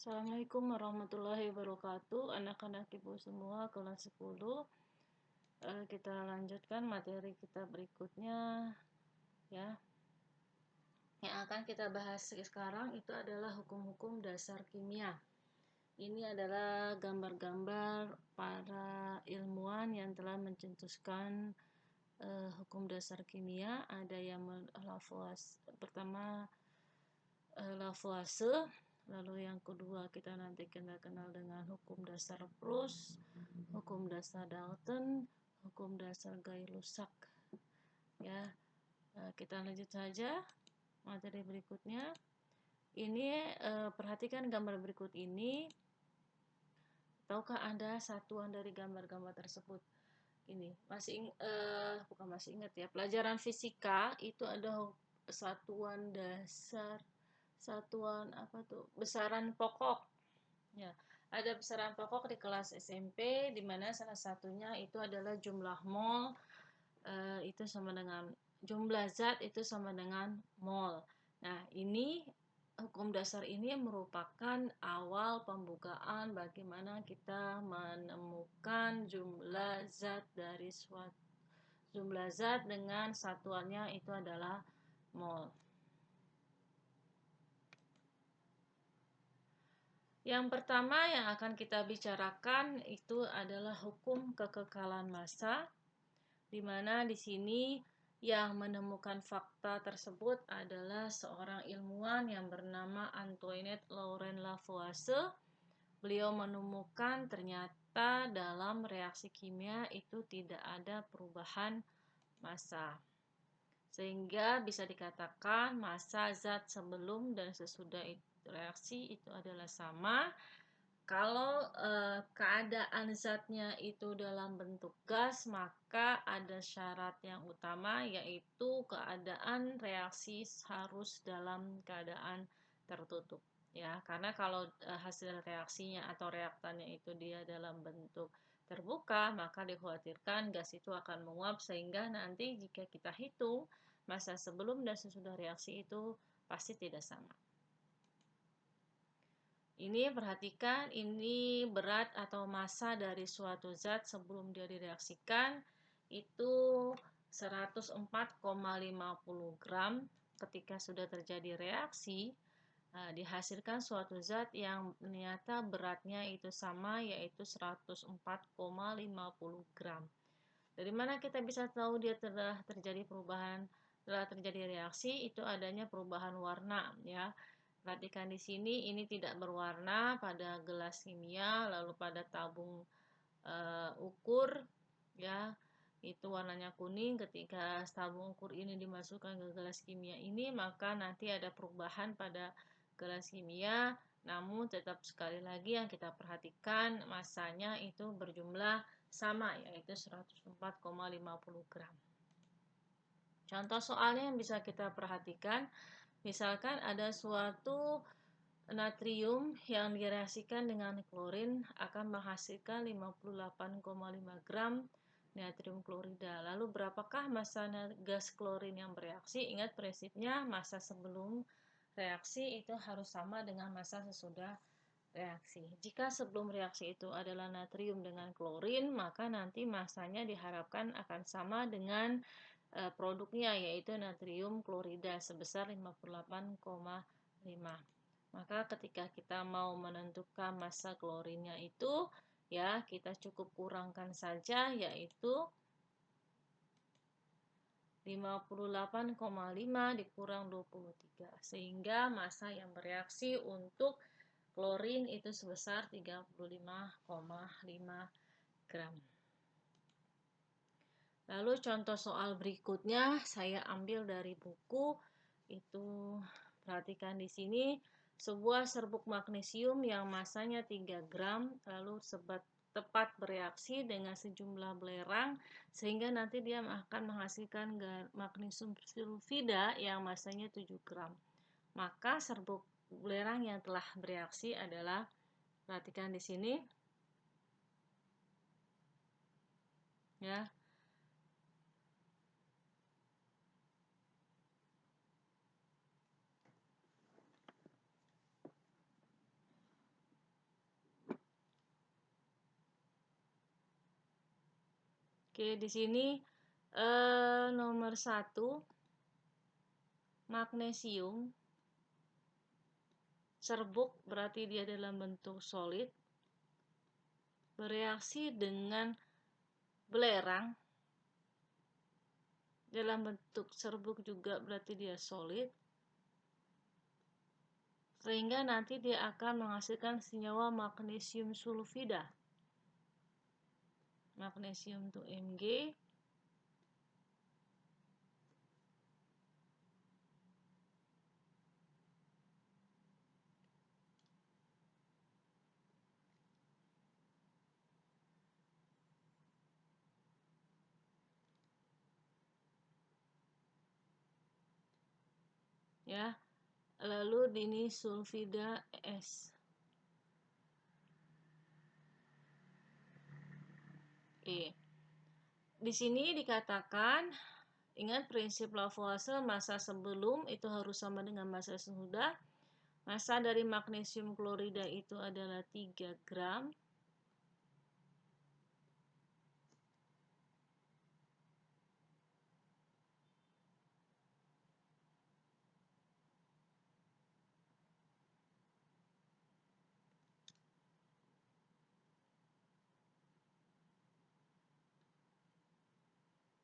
Assalamualaikum warahmatullahi wabarakatuh, anak-anak ibu semua kelas 10. Kita lanjutkan materi kita berikutnya ya. Yang akan kita bahas sekarang itu adalah hukum-hukum dasar kimia. Ini adalah gambar-gambar para ilmuwan yang telah mencetuskan hukum dasar kimia. Ada yang pertama Lavoisier, lalu yang kedua kita nanti kenal dengan hukum dasar Proust, hukum dasar Dalton, hukum dasar Gay-Lussac. Ya, kita lanjut saja materi berikutnya. Ini perhatikan gambar berikut ini. Tahukah Anda satuan dari gambar-gambar tersebut? Ini bukan masih ingat ya. Pelajaran fisika itu ada satuan dasar, besaran pokok. Ya, ada besaran pokok di kelas SMP, di mana salah satunya itu adalah jumlah mol, itu sama dengan jumlah zat itu sama dengan mol. Nah, ini hukum dasar ini merupakan awal pembukaan bagaimana kita menemukan jumlah zat dengan satuannya itu adalah mol. Yang pertama yang akan kita bicarakan itu adalah hukum kekekalan massa, di mana di sini yang menemukan fakta tersebut adalah seorang ilmuwan yang bernama Antoinette Laurent Lavoisier. Beliau menemukan ternyata dalam reaksi kimia itu tidak ada perubahan massa. Sehingga bisa dikatakan massa zat sebelum dan sesudah reaksi itu adalah sama. Kalau keadaan zatnya itu dalam bentuk gas, maka ada syarat yang utama yaitu keadaan reaksi harus dalam keadaan tertutup. Ya, karena kalau hasil reaksinya atau reaktannya itu dia dalam bentuk terbuka, maka dikhawatirkan gas itu akan menguap sehingga nanti jika kita hitung massa sebelum dan sesudah reaksi itu pasti tidak sama. Ini perhatikan, ini berat atau massa dari suatu zat sebelum dia direaksikan itu 104,50 gram. Ketika sudah terjadi reaksi, dihasilkan suatu zat yang ternyata beratnya itu sama, yaitu 104,50 gram. Dari mana kita bisa tahu dia telah terjadi reaksi? Itu adanya perubahan warna ya. Perhatikan di sini, ini tidak berwarna pada gelas kimia, lalu pada tabung ukur ya, itu warnanya kuning. Ketika tabung ukur ini dimasukkan ke gelas kimia ini, maka nanti ada perubahan pada gelas kimia. Namun tetap sekali lagi yang kita perhatikan massanya itu berjumlah sama, yaitu 104,50 gram. Contoh soalnya yang bisa kita perhatikan, misalkan ada suatu natrium yang direaksikan dengan klorin akan menghasilkan 58,5 gram natrium klorida. Lalu berapakah massa gas klorin yang bereaksi? Ingat prinsipnya massa sebelum reaksi itu harus sama dengan massa sesudah reaksi. Jika sebelum reaksi itu adalah natrium dengan klorin, maka nanti massanya diharapkan akan sama dengan produknya, yaitu natrium klorida sebesar 58,5. Maka ketika kita mau menentukan massa klorinnya itu, ya kita cukup kurangkan saja, yaitu 58,5 dikurang 23, sehingga massa yang bereaksi untuk klorin itu sebesar 35,5 gram. Lalu contoh soal berikutnya saya ambil dari buku itu, perhatikan di sini sebuah serbuk magnesium yang massanya 3 gram lalu tepat bereaksi dengan sejumlah belerang sehingga nanti dia akan menghasilkan magnesium sulfida yang massanya 7 gram. Maka serbuk belerang yang telah bereaksi adalah, perhatikan di sini ya. Oke, di sini nomor 1 magnesium serbuk, berarti dia dalam bentuk solid, bereaksi dengan belerang dalam bentuk serbuk juga, berarti dia solid, sehingga nanti dia akan menghasilkan senyawa magnesium sulfida. Magnesium itu Mg, ya. Lalu ini sulfida S. Oke. Di sini dikatakan, ingat prinsip Lavoisier, massa sebelum itu harus sama dengan massa sesudah. Massa dari magnesium klorida itu adalah 3 gram.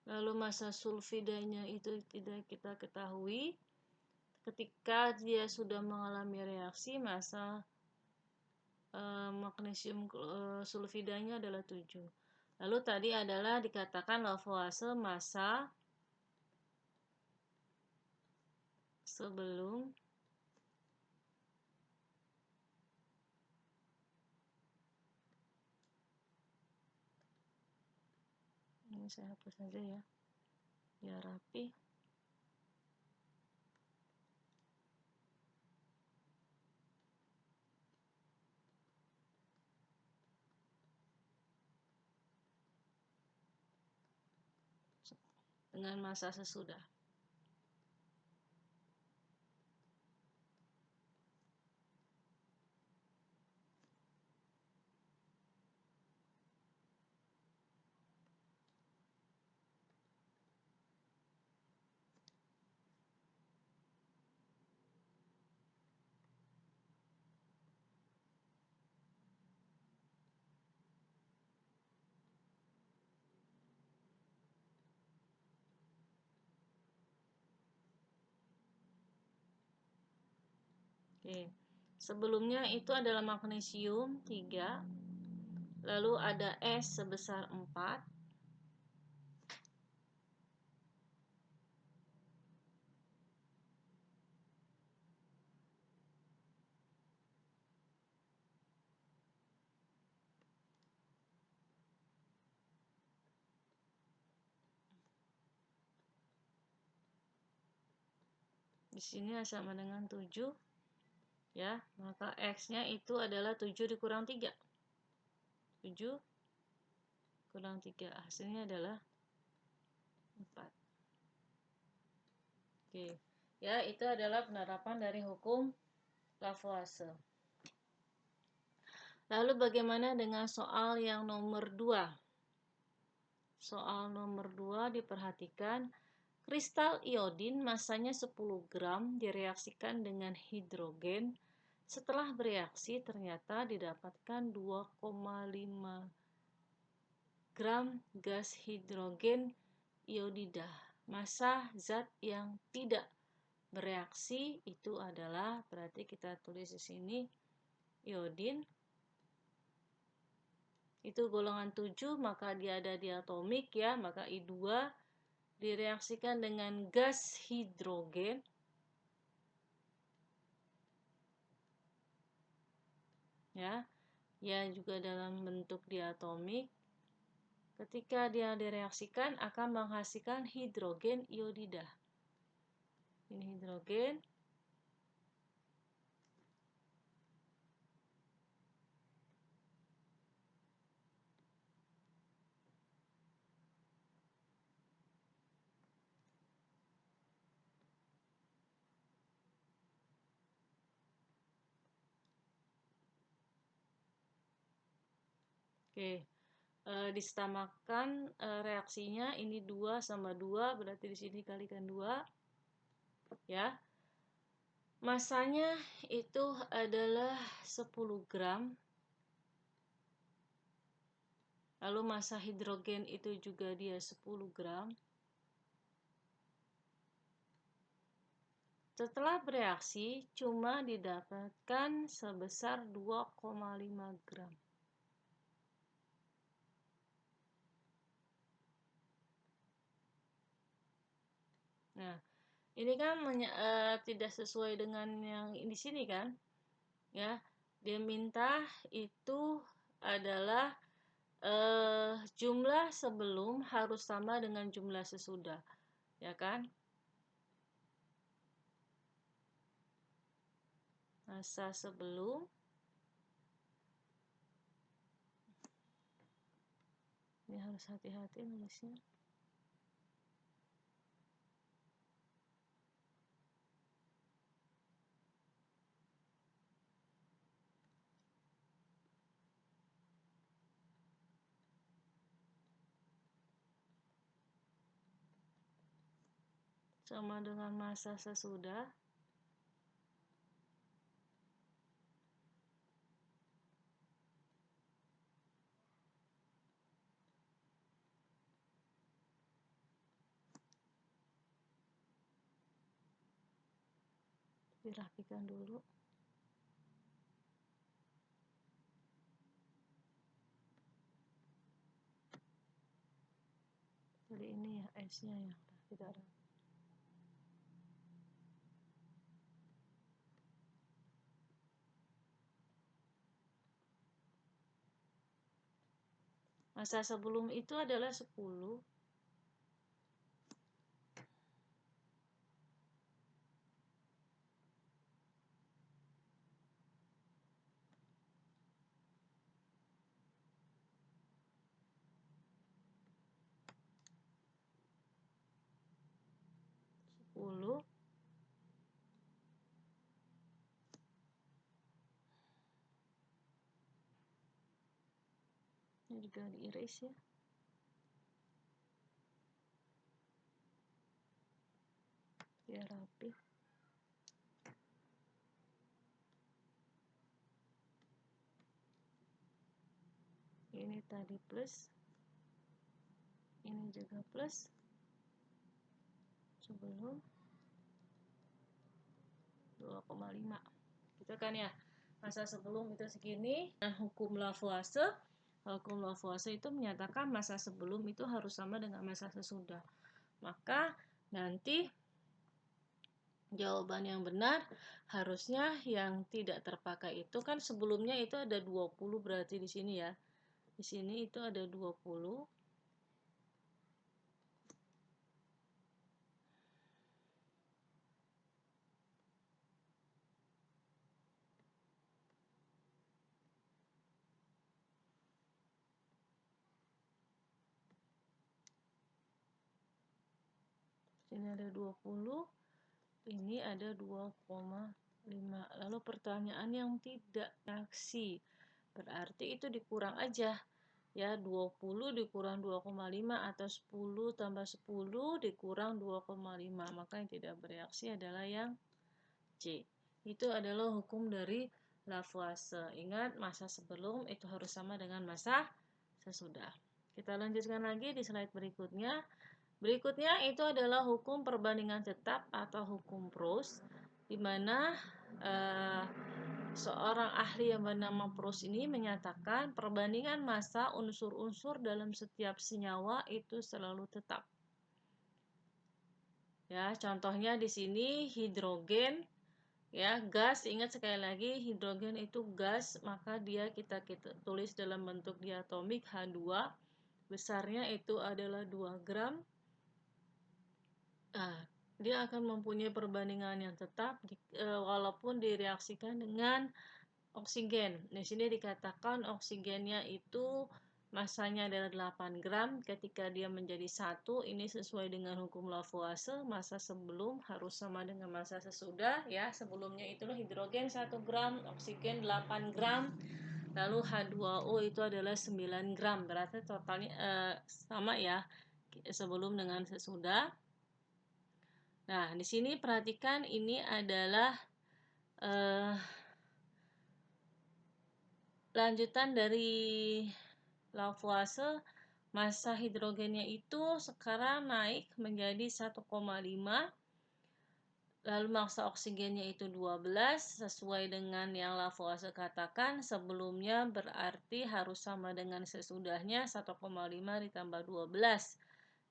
Lalu massa sulfidanya itu tidak kita ketahui. Ketika dia sudah mengalami reaksi, massa magnesium sulfidanya adalah 7. Lalu tadi adalah dikatakan Lavoisier massa sebelum ini saya hapus saja ya, biar rapi. Dengan massa sesudah. Oke. Sebelumnya itu adalah magnesium 3, lalu ada S sebesar 4, di sini sama dengan 7, ya, maka X-nya itu adalah 7 dikurang 3. 7 kurang 3, hasilnya adalah 4. Oke. Ya, itu adalah penerapan dari hukum Lavoisier. Lalu bagaimana dengan soal yang nomor 2? Soal nomor 2 diperhatikan, kristal iodin masanya 10 gram direaksikan dengan hidrogen. Setelah bereaksi ternyata didapatkan 2,5 gram gas hidrogen iodida. Massa zat yang tidak bereaksi itu adalah, berarti kita tulis di sini iodin itu golongan 7, maka dia ada diatomik ya, maka I2 direaksikan dengan gas hidrogen ya. Ya juga dalam bentuk diatomik. Ketika dia direaksikan akan menghasilkan hidrogen iodida. Ini hidrogen. Oke. disamakan reaksinya, ini 2 sama 2, berarti di sini kalikan 2 ya. Masanya itu adalah 10 gram. Lalu massa hidrogen itu juga dia 10 gram. Setelah bereaksi, cuma didapatkan sebesar 2,5 gram. Nah, ini kan tidak sesuai dengan yang di sini kan? Ya, dia minta itu adalah jumlah sebelum harus sama dengan jumlah sesudah, ya kan? Massa sebelum ini harus hati-hati nulisnya. Sama dengan massa sesudah. Dirapikan dulu. Jadi ini ya S-nya ya, tidak ada. Massa sebelum itu adalah 10. Ini juga di erase ya. Biar rapi. Ini tadi plus. Ini juga plus. Sebelum 2,5. Gitu kan ya. Massa sebelum itu segini. Nah, hukum Lavoisier. Hukum Lavoisier itu menyatakan massa sebelum itu harus sama dengan massa sesudah. Maka nanti jawaban yang benar harusnya yang tidak terpakai itu kan sebelumnya itu ada 20 berarti di sini ya. Di sini itu ada 20. Sini ada 20. Ini ada 2,5. Lalu pertanyaan yang tidak reaksi. Berarti itu dikurang aja. Ya, 20 dikurang 2,5 atau 10 tambah 10 dikurang 2,5. Maka yang tidak bereaksi adalah yang C. Itu adalah hukum dari Lavoisier. Ingat, massa sebelum itu harus sama dengan massa sesudah. Kita lanjutkan lagi di slide berikutnya. Berikutnya itu adalah hukum perbandingan tetap atau hukum Proust, di mana seorang ahli yang bernama Proust ini menyatakan perbandingan massa unsur-unsur dalam setiap senyawa itu selalu tetap. Ya, contohnya di sini hidrogen, ya gas. Ingat sekali lagi hidrogen itu gas, maka kita tulis dalam bentuk diatomik H2. Besarnya itu adalah 2 gram. Nah, dia akan mempunyai perbandingan yang tetap walaupun direaksikan dengan oksigen. Di sini dikatakan oksigennya itu massanya adalah 8 gram. Ketika dia menjadi 1, ini sesuai dengan hukum Lavoisier, massa sebelum harus sama dengan massa sesudah. Ya, sebelumnya itulah hidrogen 1 gram, oksigen 8 gram. lalu H2O itu adalah 9 gram, berarti totalnya sama ya, sebelum dengan sesudah. Nah, di sini perhatikan ini adalah lanjutan dari Lavoisier. Massa hidrogennya itu sekarang naik menjadi 1,5, lalu massa oksigennya itu 12, sesuai dengan yang Lavoisier katakan sebelumnya, berarti harus sama dengan sesudahnya 1,5 ditambah 12,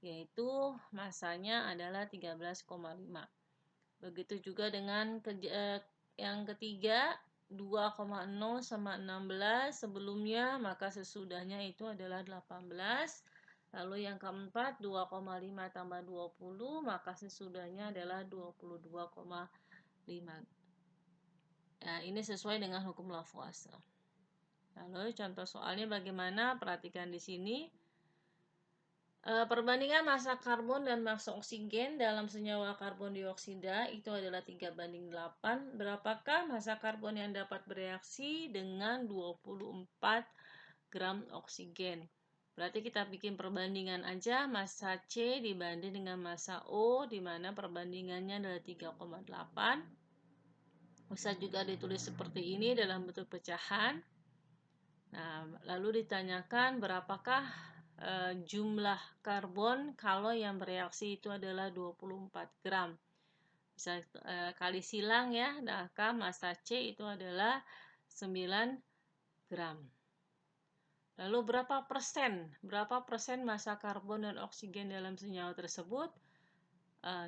yaitu massanya adalah 13,5. Begitu juga dengan yang ketiga, 2,0 sama 16 sebelumnya, maka sesudahnya itu adalah 18. Lalu yang keempat, 2,5 tambah 20, maka sesudahnya adalah 22,5. Nah, ini sesuai dengan hukum Lavoisier. Lalu contoh soalnya bagaimana? Perhatikan di sini. Perbandingan massa karbon dan massa oksigen dalam senyawa karbon dioksida itu adalah 3:8. Berapakah massa karbon yang dapat bereaksi dengan 24 gram oksigen? Berarti kita bikin perbandingan aja, massa C dibanding dengan massa O, di mana perbandingannya adalah 3,8. Bisa juga ditulis seperti ini dalam bentuk pecahan. Nah, lalu ditanyakan berapakah jumlah karbon kalau yang bereaksi itu adalah 24 gram. Bisa kali silang ya, maka massa C itu adalah 9 gram. Lalu berapa persen massa karbon dan oksigen dalam senyawa tersebut?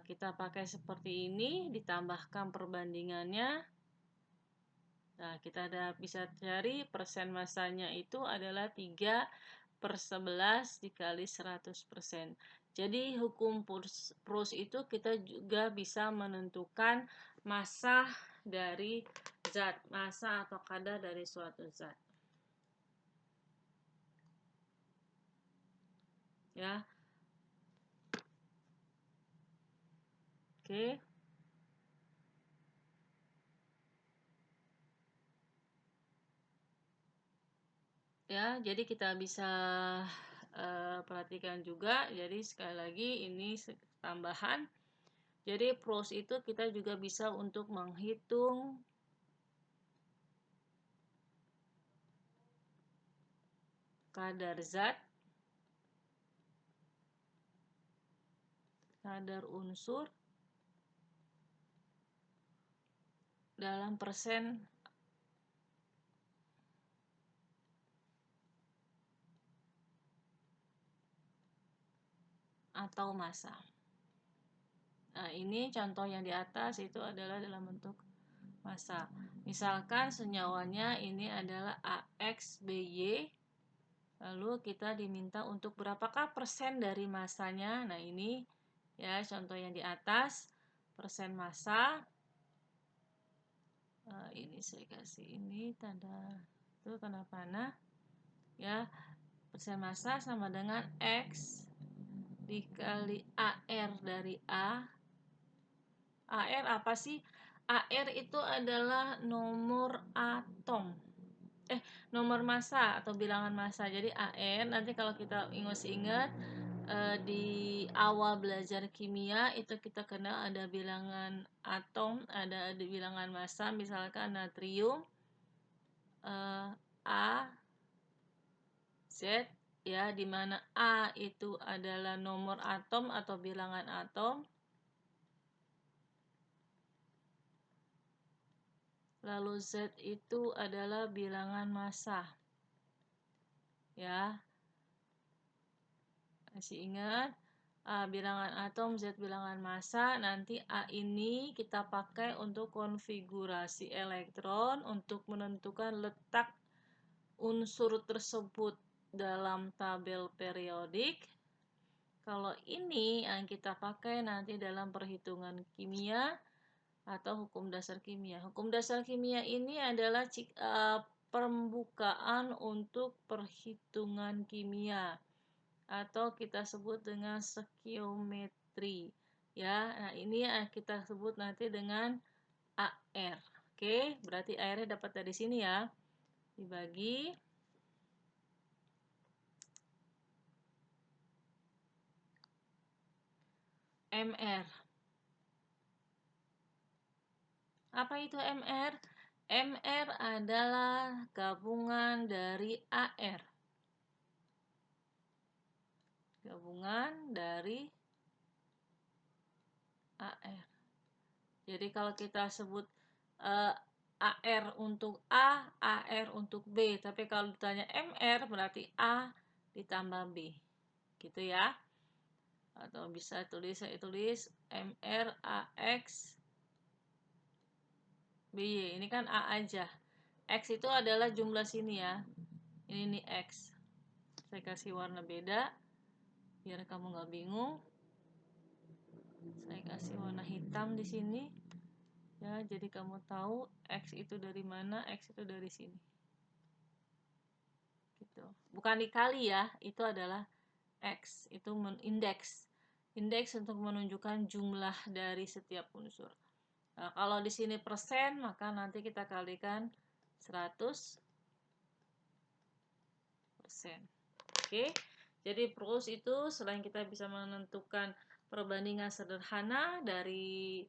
Kita pakai seperti ini, ditambahkan perbandingannya. Nah, kita bisa cari persen massanya itu adalah 3/11 dikali 100%. Jadi hukum Proust itu kita juga bisa menentukan massa dari zat, massa atau kadar dari suatu zat. Ya. Oke. Ya, jadi kita bisa perhatikan juga. Jadi sekali lagi ini tambahan. Jadi Proust itu kita juga bisa untuk menghitung kadar zat, kadar unsur dalam persen atau massa. Nah, ini contoh yang di atas itu adalah dalam bentuk massa. Misalkan senyawanya ini adalah AXBY, lalu kita diminta untuk berapakah persen dari massanya. Nah, ini ya contoh yang di atas, persen massa. Ini saya kasih ini tanda panah ya, persen massa sama dengan X dikali AR dari A. AR apa sih? AR itu adalah nomor atom. Nomor massa atau bilangan massa. Jadi AR nanti kalau kita ingat di awal belajar kimia itu kita kenal ada bilangan atom, ada bilangan massa, misalkan natrium A, Z ya, di mana A itu adalah nomor atom atau bilangan atom. Lalu Z itu adalah bilangan massa. Ya. Masih ingat? A bilangan atom, Z bilangan massa. Nanti A ini kita pakai untuk konfigurasi elektron untuk menentukan letak unsur tersebut dalam tabel periodik. Kalau ini yang kita pakai nanti dalam perhitungan kimia atau hukum dasar kimia. Hukum dasar kimia ini adalah pembukaan untuk perhitungan kimia atau kita sebut dengan stokiometri. Ya, nah ini kita sebut nanti dengan AR. Oke, berarti AR-nya dapat dari sini ya. dibagi MR. Apa itu MR? MR adalah gabungan dari AR. Gabungan dari AR. Jadi kalau kita sebut AR untuk A, AR untuk B. Tapi kalau ditanya MR berarti A ditambah B. Gitu ya. Atau bisa saya tulis MR AX BY. Ini kan A aja. X itu adalah jumlah sini ya. Ini nih X. Saya kasih warna beda biar kamu nggak bingung. Saya kasih warna hitam di sini. Ya, jadi kamu tahu X itu dari mana, X itu dari sini. Gitu. Bukan dikali ya, itu adalah X. Itu indeks. Indeks untuk menunjukkan jumlah dari setiap unsur. Nah, kalau di sini persen, maka nanti kita kalikan 100%. Oke, jadi PRUS itu selain kita bisa menentukan perbandingan sederhana dari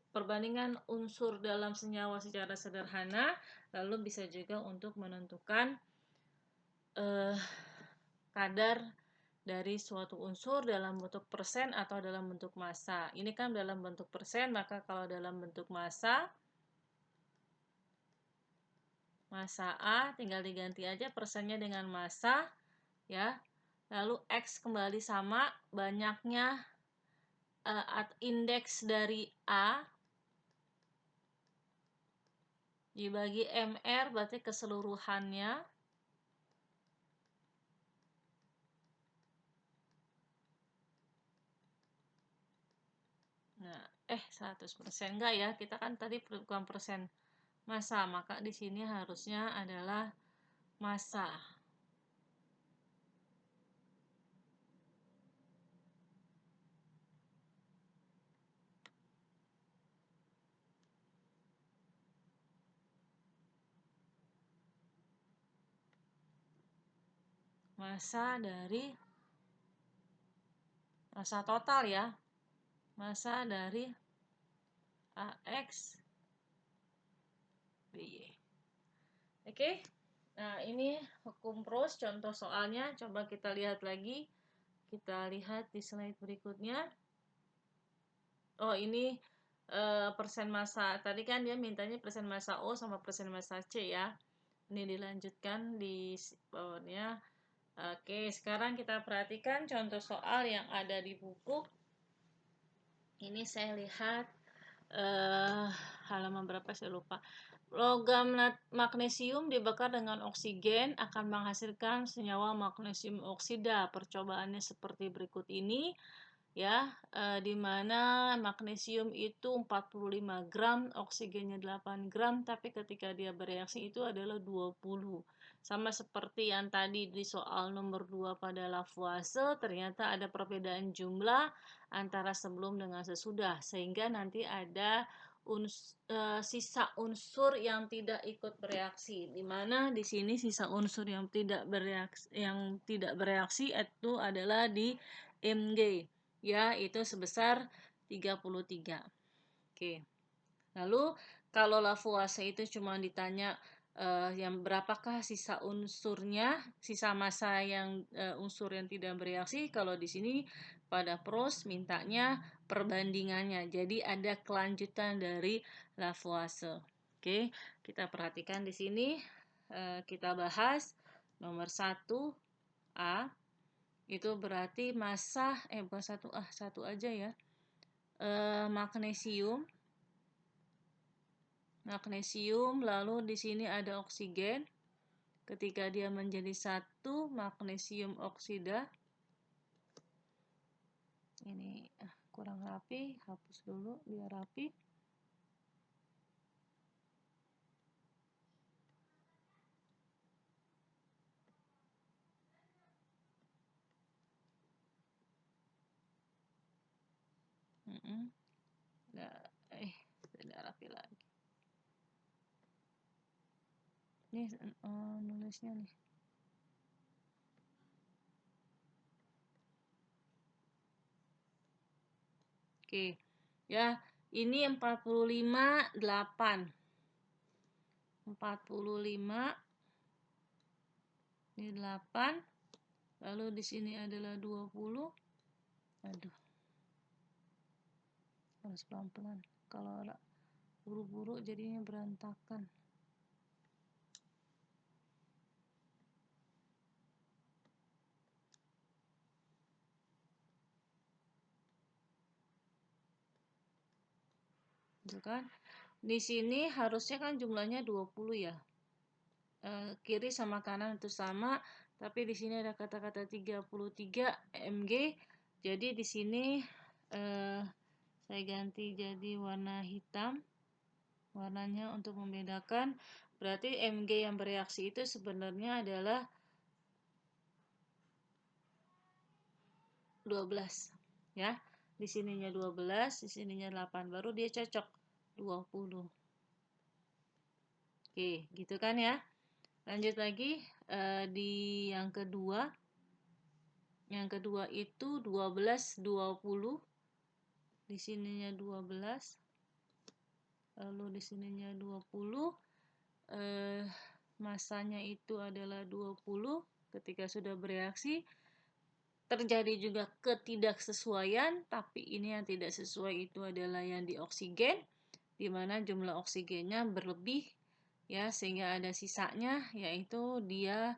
perbandingan unsur dalam senyawa secara sederhana, lalu bisa juga untuk menentukan kadar dari suatu unsur dalam bentuk persen atau dalam bentuk massa. Ini kan dalam bentuk persen, maka kalau dalam bentuk massa A tinggal diganti aja persennya dengan massa ya. Lalu X kembali sama banyaknya indeks dari A dibagi MR berarti keseluruhannya. Nah, 100% enggak ya, kita kan tadi bukan persen massa, maka di sini harusnya adalah massa. Massa dari massa total ya. Massa dari AX BY. Oke. Nah, ini hukum PRUS contoh soalnya, coba kita lihat lagi. Kita lihat di slide berikutnya. Oh, ini persen massa. Tadi kan dia mintanya persen massa O sama persen massa C ya. Ini dilanjutkan di bawahnya. Oke, sekarang kita perhatikan contoh soal yang ada di buku. Ini saya lihat halaman berapa saya lupa. Logam magnesium dibakar dengan oksigen akan menghasilkan senyawa magnesium oksida. Percobaannya seperti berikut ini. Ya, di mana magnesium itu 45 gram, oksigennya 8 gram, tapi ketika dia bereaksi itu adalah 20. Sama seperti yang tadi di soal nomor 2 pada Lavoisier, ternyata ada perbedaan jumlah antara sebelum dengan sesudah, sehingga nanti ada sisa unsur yang tidak ikut bereaksi, di mana di sini sisa unsur yang tidak bereaksi itu adalah di Mg. Ya, itu sebesar 33. Oke. Lalu kalau Lavoisier itu cuma ditanya yang berapakah sisa unsurnya, sisa massa yang unsur yang tidak bereaksi. Kalau di sini pada PRUS mintanya perbandingannya. Jadi ada kelanjutan dari Lavoisier. Oke, kita perhatikan di sini. Kita bahas nomor 1A. Itu berarti massa bukan satu aja ya. Magnesium, lalu di sini ada oksigen. Ketika dia menjadi 1, magnesium oksida. Ini kurang rapi, hapus dulu biar rapi. Tidak rapi lagi. nih nulisnya nih. Oke, ya, ini 45,8. 45, ini 8, lalu di sini adalah 20. Aduh, harus pelan-pelan. Kalau buru-buru jadinya berantakan. Gitu kan? Di sini harusnya kan jumlahnya 20 ya. Kiri sama kanan itu sama, tapi di sini ada kata-kata 33 mg. Jadi di sini saya ganti jadi warna hitam. Warnanya untuk membedakan, berarti mg yang bereaksi itu sebenarnya adalah 12 ya. Di sininya 12, di sininya 8, baru dia cocok 20. Oke, gitu kan ya. Lanjut lagi di yang kedua. Yang kedua itu 12 20. Di sininya 12. Lalu di sininya 20. Masanya itu adalah 20. Ketika sudah bereaksi terjadi juga ketidaksesuaian, tapi ini yang tidak sesuai itu adalah yang di oksigen, di mana jumlah oksigennya berlebih ya, sehingga ada sisanya, yaitu dia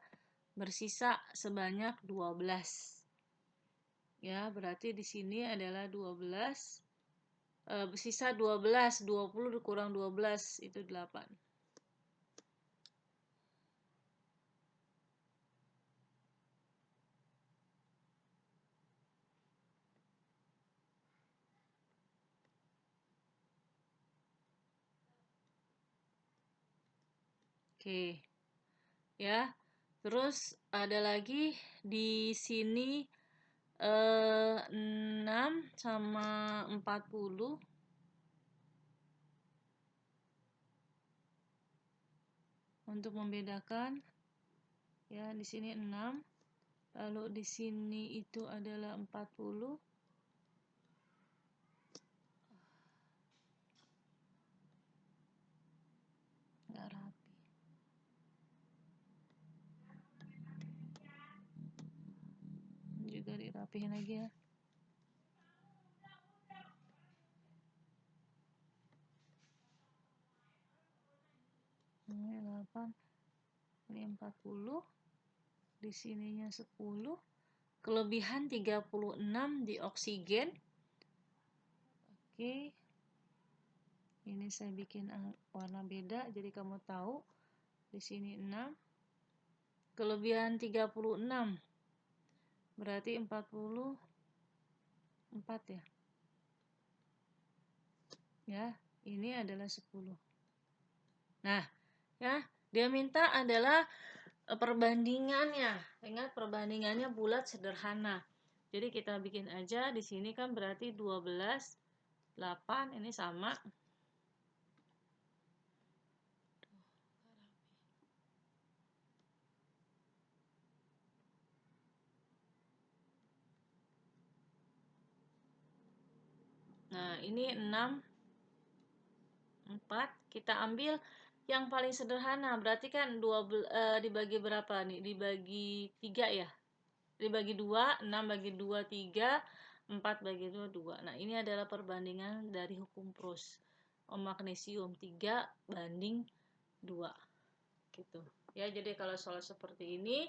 bersisa sebanyak 12. Ya, berarti di sini adalah 12, bersisa 12, 20 dikurang 12 itu 8. Oke. Ya. Terus ada lagi di sini 6 sama 40. Untuk membedakan ya, di sini 6, lalu di sini itu adalah 40. Nggak rapi. Juga dirapihin lagi ya. Ini 8, ini 40, di sininya 10, kelebihan 36 di oksigen. Oke, ini saya bikin warna beda jadi kamu tahu. Di sini 6, kelebihan 36 berarti 44 ya. Ya, ini adalah 10. Nah, ya, dia minta adalah perbandingannya. Ingat, perbandingannya bulat sederhana. Jadi kita bikin aja, di sini kan berarti 12, 8, ini sama. Nah, ini 6, 4. Kita ambil yang paling sederhana. Berarti kan dibagi berapa nih? Dibagi 3 ya? Dibagi 2, 6 bagi 2, 3, 4 bagi 2, 2. Nah, ini adalah perbandingan dari hukum Proust. Magnesium 3 banding 2. Gitu. Ya, jadi kalau soal seperti ini,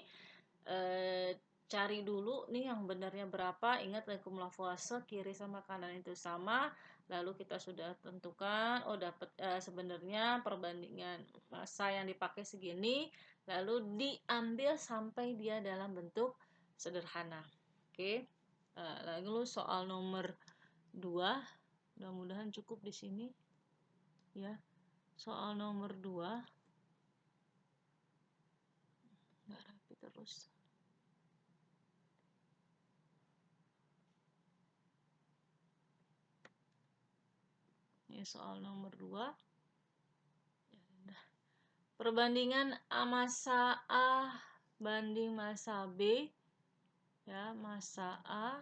cari dulu nih yang benarnya berapa. Ingat, vacuum Lavoisier kiri sama kanan itu sama. Lalu kita sudah tentukan, oh dapat sebenarnya perbandingan massa yang dipakai segini. Lalu diambil sampai dia dalam bentuk sederhana. Oke. Lalu soal nomor 2, mudah-mudahan cukup di sini. Ya. Soal nomor 2. Nggak rapi terus. Ini soal nomor 2. Ya, Perbandingan massa A banding massa B, ya, massa A.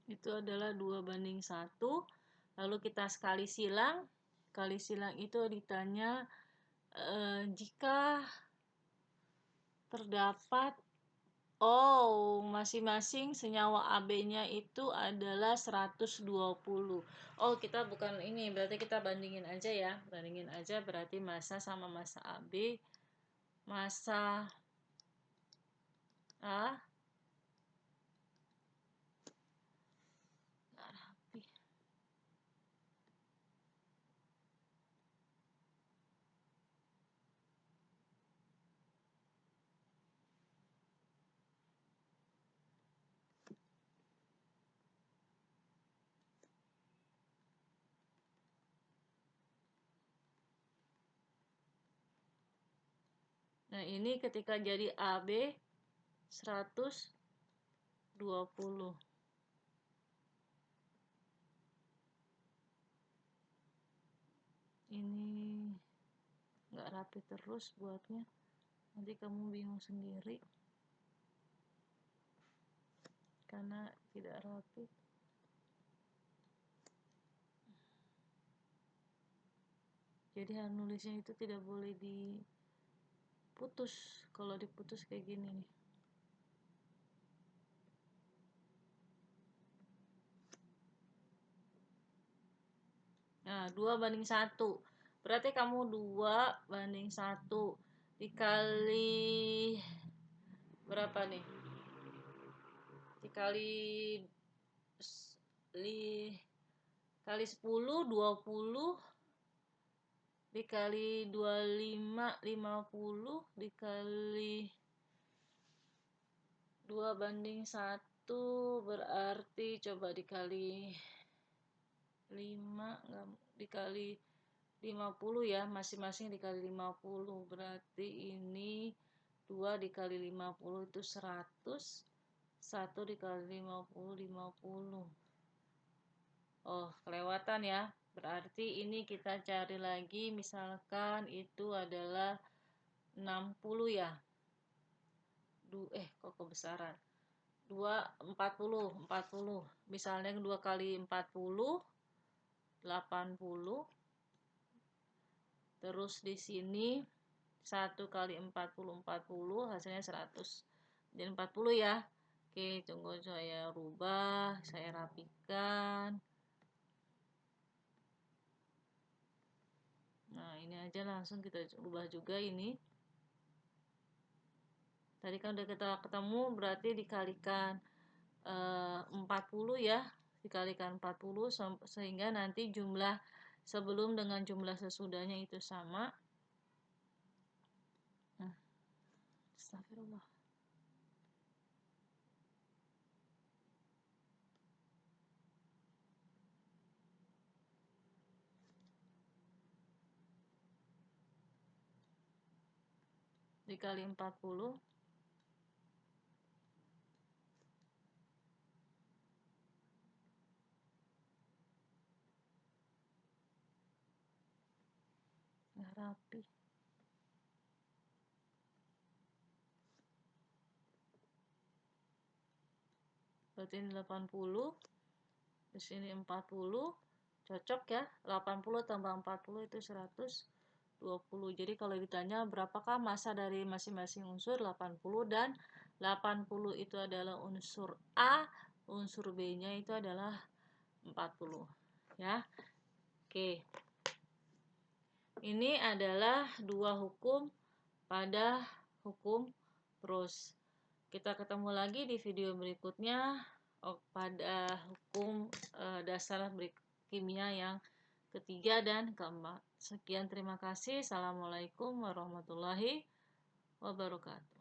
Itu adalah 2:1. Lalu kita sekali silang. Kali silang itu ditanya jika terdapat masing-masing senyawa AB-nya itu adalah 120. Kita bukan ini, berarti kita bandingin aja ya. Bandingin aja berarti massa sama massa AB. Massa A nggak rapi. Nah, ini ketika jadi AB 120. Ini nggak rapi terus buatnya, nanti kamu bingung sendiri karena tidak rapi. Jadi nulisnya itu tidak boleh diputus. Kalau diputus kayak gini nih. Nah, 2:1. Berarti kamu 2:1 dikali berapa nih? Dikali kali 10, 20, dikali 25, 50, dikali 2:1, berarti coba dikali 5, dikali 50 ya, masing-masing dikali 50, berarti ini 2 dikali 50 itu 100, 1 dikali 50, 50. Kelewatan ya, berarti ini kita cari lagi, misalkan itu adalah 60 ya. Kok kebesaran. 40. Misalnya 2 kali 40 80. Terus di sini 1 kali 40 hasilnya 100. Jadi 40 ya. Oke, tunggu saya rubah, saya rapikan. Nah, ini aja langsung kita ubah juga ini. Tadi kan udah kita ketemu, berarti dikalikan 40 ya, dikalikan 40 sehingga nanti jumlah sebelum dengan jumlah sesudahnya itu sama. Astagfirullah. Dikali 40. Nggak rapi. Berarti ini 80. Di sini 40. Cocok ya. 80 tambah 40 itu 120. Jadi kalau ditanya berapakah massa dari masing-masing unsur, 80, dan 80 itu adalah unsur A, unsur B-nya itu adalah 40 ya. Oke. Ini adalah dua hukum pada hukum Proust. Kita ketemu lagi di video berikutnya pada hukum dasar kimia yang ketiga dan keempat. Sekian, terima kasih. Assalamualaikum warahmatullahi wabarakatuh.